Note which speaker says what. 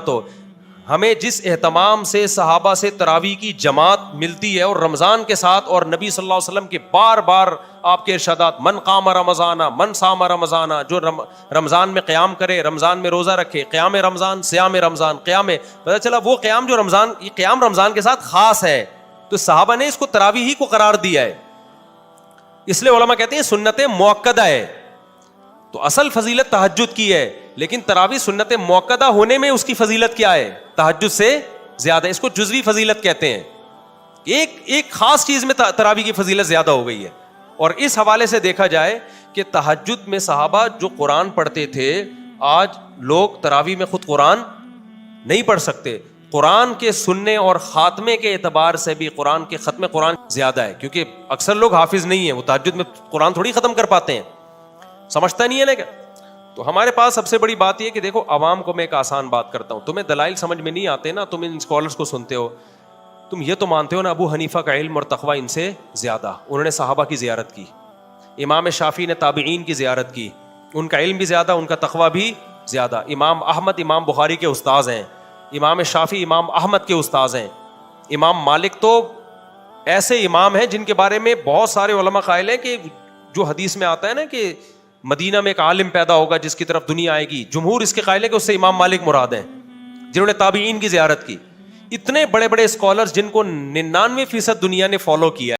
Speaker 1: تو ہمیں جس اہتمام سے صحابہ سے تراویح کی جماعت ملتی ہے اور رمضان کے ساتھ، اور نبی صلی اللہ علیہ وسلم کے بار بار آپ کے ارشادات، من قام رمضان من صام رمضان، جو رمضان میں قیام کرے، رمضان میں روزہ رکھے، قیام رمضان، صیام رمضان، قیام، پتہ چلا وہ قیام جو رمضان، یہ قیام رمضان کے ساتھ خاص ہے، تو صحابہ نے اس کو تراویح ہی کو قرار دیا ہے، اس لیے علماء کہتے ہیں سنت مؤکدہ ہے۔ تو اصل فضیلت تہجد کی ہے، لیکن تراویح سنت مؤکدہ ہونے میں اس کی فضیلت کیا ہے؟ تہجد سے زیادہ، اس کو جزوی فضیلت کہتے ہیں، ایک خاص چیز میں تراویح کی فضیلت زیادہ ہو گئی ہے۔ اور اس حوالے سے دیکھا جائے کہ تہجد میں صحابہ جو قرآن پڑھتے تھے، آج لوگ تراویح میں خود قرآن نہیں پڑھ سکتے۔ قرآن کے سننے اور خاتمے کے اعتبار سے بھی قرآن کے ختم قرآن زیادہ ہے، کیونکہ اکثر لوگ حافظ نہیں ہیں، وہ تہجد میں قرآن تھوڑی ختم کر پاتے ہیں، سمجھتا نہیں ہے نا کیا؟ تو ہمارے پاس سب سے بڑی بات یہ کہ دیکھو، عوام کو میں ایک آسان بات کرتا ہوں، تمہیں دلائل سمجھ میں نہیں آتے نا، تم ان اسکالرس کو سنتے ہو، تم یہ تو مانتے ہو نا ابو حنیفہ کا علم اور تقوی ان سے زیادہ، انہوں نے صحابہ کی زیارت کی، امام شافعی نے تابعین کی زیارت کی، ان کا علم بھی زیادہ، ان کا تقوی بھی زیادہ، امام احمد امام بخاری کے استاذ ہیں، امام شافعی امام احمد کے استاذ ہیں، امام مالک تو ایسے امام ہیں جن کے بارے میں بہت سارے علماء قائل ہیں کہ جو حدیث میں آتا ہے نا کہ مدینہ میں ایک عالم پیدا ہوگا جس کی طرف دنیا آئے گی، جمہور اس کے قائل ہے کہ اس سے امام مالک مراد ہیں، جنہوں نے تابعین کی زیارت کی۔ اتنے بڑے بڑے اسکالرز جن کو 99% دنیا نے فالو کیا ہے۔